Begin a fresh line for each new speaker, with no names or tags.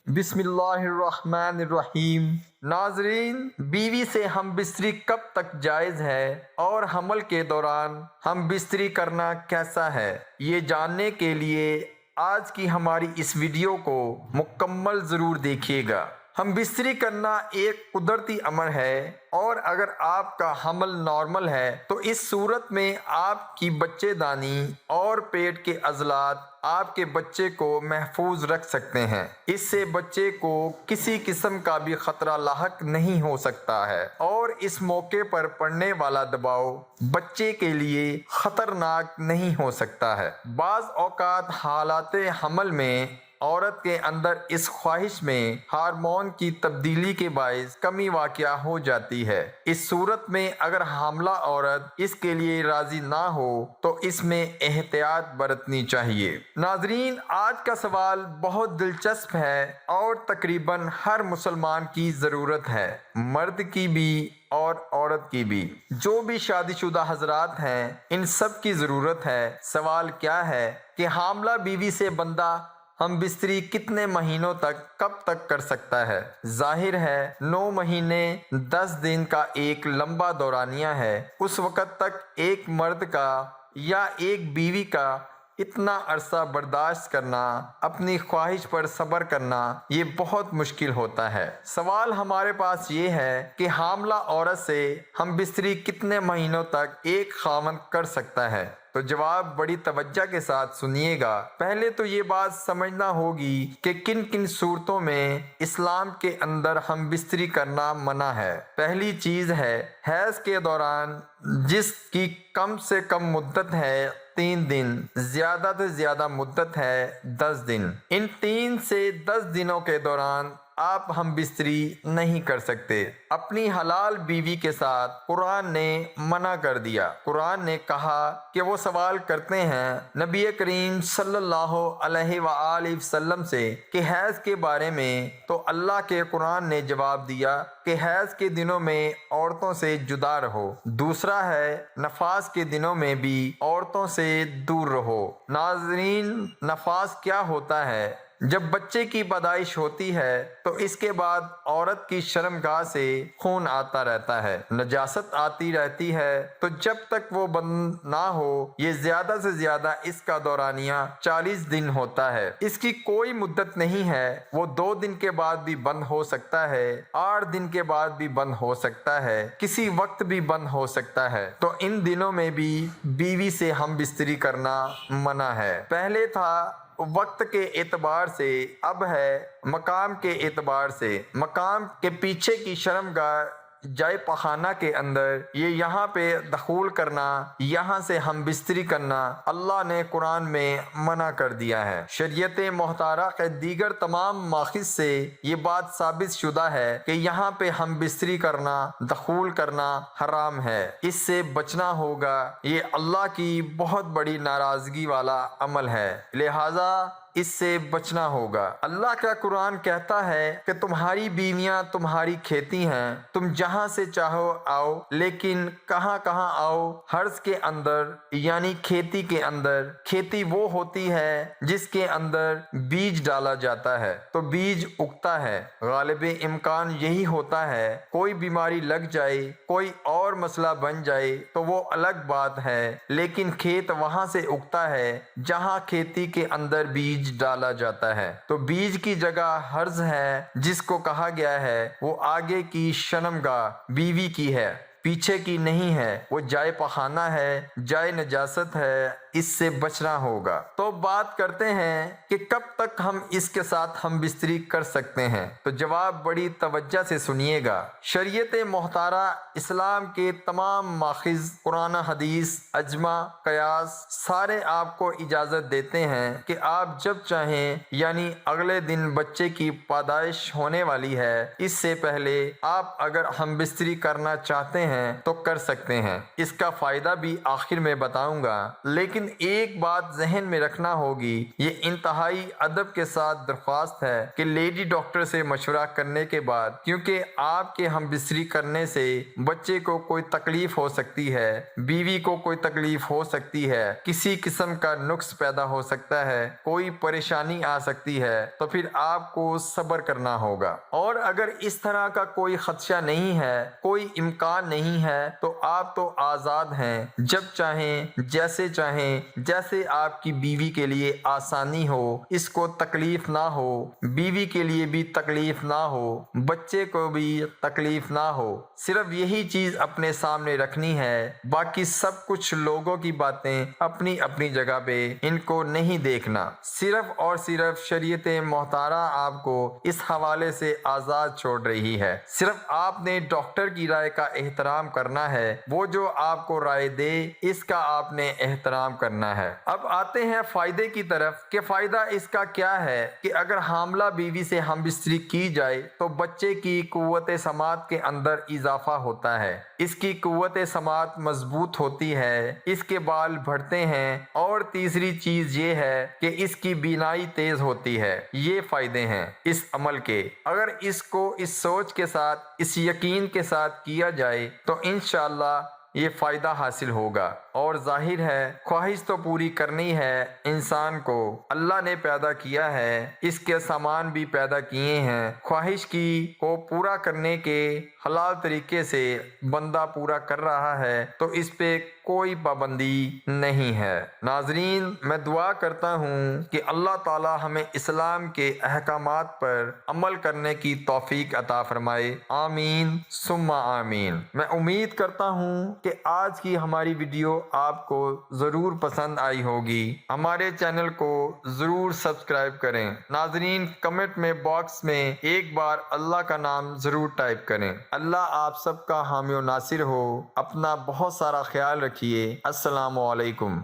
بسم اللہ الرحمن الرحیم۔ ناظرین، بیوی سے ہم بستری کب تک جائز ہے اور حمل کے دوران ہم بستری کرنا کیسا ہے، یہ جاننے کے لیے آج کی ہماری اس ویڈیو کو مکمل ضرور دیکھیے گا۔ ہم بستری کرنا ایک قدرتی امر ہے، اور اگر آپ کا حمل نارمل ہے تو اس صورت میں آپ کی بچے دانی اور پیٹ کے عضلات آپ کے بچے کو محفوظ رکھ سکتے ہیں۔ اس سے بچے کو کسی قسم کا بھی خطرہ لاحق نہیں ہو سکتا ہے، اور اس موقع پر پڑنے والا دباؤ بچے کے لیے خطرناک نہیں ہو سکتا ہے۔ بعض اوقات حالات حمل میں عورت کے اندر اس خواہش میں ہارمون کی تبدیلی کے باعث کمی واقع ہو جاتی ہے۔ اس صورت میں اگر حاملہ عورت اس کے لیے راضی نہ ہو تو اس میں احتیاط برتنی چاہیے۔ ناظرین، آج کا سوال بہت دلچسپ ہے اور تقریباً ہر مسلمان کی ضرورت ہے، مرد کی بھی اور عورت کی بھی۔ جو بھی شادی شدہ حضرات ہیں ان سب کی ضرورت ہے۔ سوال کیا ہے کہ حاملہ بیوی سے بندہ ہم بستری کتنے مہینوں تک کب تک کر سکتا ہے؟ ظاہر ہے 9 مہینے 10 دن کا ایک لمبا دورانیہ ہے۔ اس وقت تک ایک مرد کا یا ایک بیوی کا اتنا عرصہ برداشت کرنا، اپنی خواہش پر صبر کرنا، یہ بہت مشکل ہوتا ہے۔ سوال ہمارے پاس یہ ہے کہ حاملہ عورت سے ہم بستری کتنے مہینوں تک ایک خاوند کر سکتا ہے؟ تو جواب بڑی توجہ کے ساتھ سنیے گا۔ پہلے تو یہ بات سمجھنا ہوگی کہ کن کن صورتوں میں اسلام کے اندر ہم بستری کرنا منع ہے۔ پہلی چیز ہے حیض کے دوران، جس کی کم سے کم مدت ہے 3 دن، زیادہ سے زیادہ مدت ہے 10 دن۔ ان 3 سے 10 دنوں کے دوران آپ ہم بستری نہیں کر سکتے۔ اپنی حلال بیوی کے ساتھ قرآن نے منع کر دیا۔ قرآن نے کہا کہ وہ سوال کرتے ہیں نبی کریم صلی اللہ علیہ وآلہ وسلم سے کہ حیض کے بارے میں، تو اللہ کے قرآن نے جواب دیا کہ حیض کے دنوں میں عورتوں سے جدا رہو۔ دوسرا ہے نفاس کے دنوں میں بھی عورتوں سے دور رہو۔ ناظرین، نفاس کیا ہوتا ہے؟ جب بچے کی پیدائش ہوتی ہے تو اس کے بعد عورت کی شرمگاہ سے خون آتا رہتا ہے، نجاست آتی رہتی ہے، تو جب تک وہ بند نہ ہو یہ زیادہ سے زیادہ اس کا دورانیہ 40 دن ہوتا ہے۔ اس کی کوئی مدت نہیں ہے، وہ 2 دن کے بعد بھی بند ہو سکتا ہے، 8 دن کے بعد بھی بند ہو سکتا ہے، کسی وقت بھی بند ہو سکتا ہے۔ تو ان دنوں میں بھی بیوی سے ہم بستری کرنا منع ہے۔ پہلے تھا وقت کے اعتبار سے، اب ہے مقام کے اعتبار سے۔ مقام کے پیچھے کی شرمگاہ جائے پخانہ کے اندر، یہ یہاں پہ دخول کرنا، یہاں سے ہم بستری کرنا اللہ نے قرآن میں منع کر دیا ہے۔ شریعت محترمہ کے دیگر تمام مآخذ سے یہ بات ثابت شدہ ہے کہ یہاں پہ ہم بستری کرنا، دخول کرنا حرام ہے۔ اس سے بچنا ہوگا، یہ اللہ کی بہت بڑی ناراضگی والا عمل ہے، لہٰذا اس سے بچنا ہوگا۔ اللہ کا قرآن کہتا ہے کہ تمہاری بیویاں تمہاری کھیتی ہیں، تم جہاں سے چاہو آؤ، لیکن کہاں کہاں آؤ؟ حرث کے اندر، یعنی کھیتی کے اندر۔ کھیتی وہ ہوتی ہے جس کے اندر بیج ڈالا جاتا ہے تو بیج اگتا ہے۔ غالب امکان یہی ہوتا ہے، کوئی بیماری لگ جائے، کوئی اور مسئلہ بن جائے تو وہ الگ بات ہے، لیکن کھیت وہاں سے اگتا ہے جہاں کھیتی کے اندر بیج ڈالا جاتا ہے۔ تو بیج کی جگہ حرث ہے، جس کو کہا گیا ہے وہ آگے کی شرمگاہ بیوی کی ہے، پیچھے کی نہیں ہے، وہ جائے پخانہ ہے، جائے نجاست ہے، اس سے بچنا ہوگا۔ تو بات کرتے ہیں کہ کب تک ہم اس کے ساتھ ہم بستری کر سکتے ہیں، تو جواب بڑی توجہ سے سنیے گا۔ شریعت محترمہ اسلام کے تمام مآخذ، قرآن، حدیث، اجماع، قیاس، سارے آپ کو اجازت دیتے ہیں کہ آپ جب چاہیں، یعنی اگلے دن بچے کی پیدائش ہونے والی ہے، اس سے پہلے آپ اگر ہم بستری کرنا چاہتے ہیں تو کر سکتے ہیں۔ اس کا فائدہ بھی آخر میں بتاؤں گا، لیکن لیکن ایک بات ذہن میں رکھنا ہوگی، یہ انتہائی ادب کے ساتھ درخواست ہے کہ لیڈی ڈاکٹر سے مشورہ کرنے کے بعد، کیونکہ آپ کے ہم بستری کرنے سے بچے کو کوئی تکلیف ہو سکتی ہے، بیوی کو کوئی تکلیف ہو سکتی ہے، کسی قسم کا نقص پیدا ہو سکتا ہے، کوئی پریشانی آ سکتی ہے، تو پھر آپ کو صبر کرنا ہوگا۔ اور اگر اس طرح کا کوئی خدشہ نہیں ہے، کوئی امکان نہیں ہے، تو آپ تو آزاد ہیں، جب چاہیں جیسے آپ کی بیوی کے لیے آسانی ہو، اس کو تکلیف نہ ہو، بیوی کے لیے بھی تکلیف نہ ہو، بچے کو بھی تکلیف نہ ہو، صرف یہی چیز اپنے سامنے رکھنی ہے۔ باقی سب کچھ لوگوں کی باتیں اپنی اپنی جگہ پہ، ان کو نہیں دیکھنا۔ صرف اور صرف شریعت محترمہ آپ کو اس حوالے سے آزاد چھوڑ رہی ہے۔ صرف آپ نے ڈاکٹر کی رائے کا احترام کرنا ہے، وہ جو آپ کو رائے دے اس کا آپ نے احترام کرنا ہے۔ اب آتے ہیں فائدے کی طرف کہ فائدہ اس کا کیا ہے کہ اگر حاملہ بیوی سے ہم بستری کی جائے تو بچے کی قوت سماعت کے اندر اضافہ ہوتا ہے، اس کی قوت سماعت مضبوط ہوتی ہے، اس کے بال بڑھتے ہیں، اور تیسری چیز یہ ہے کہ اس کی بینائی تیز ہوتی ہے۔ یہ فائدے ہیں اس عمل کے۔ اگر اس کو اس سوچ کے ساتھ، اس یقین کے ساتھ کیا جائے تو انشاءاللہ یہ فائدہ حاصل ہوگا۔ اور ظاہر ہے خواہش تو پوری کرنی ہے، انسان کو اللہ نے پیدا کیا ہے، اس کے سامان بھی پیدا کیے ہیں، خواہش کو پورا کرنے کے حلال طریقے سے بندہ پورا کر رہا ہے تو اس پہ کوئی پابندی نہیں ہے۔ ناظرین، میں دعا کرتا ہوں کہ اللہ تعالی ہمیں اسلام کے احکامات پر عمل کرنے کی توفیق عطا فرمائے، آمین ثم آمین۔ میں امید کرتا ہوں کہ آج کی ہماری ویڈیو آپ کو ضرور پسند آئی ہوگی۔ ہمارے چینل کو ضرور سبسکرائب کریں۔ ناظرین، کمنٹ میں باکس میں ایک بار اللہ کا نام ضرور ٹائپ کریں۔ اللہ آپ سب کا حامی و ناصر ہو۔ اپنا بہت سارا خیال رکھیے۔ السلام علیکم۔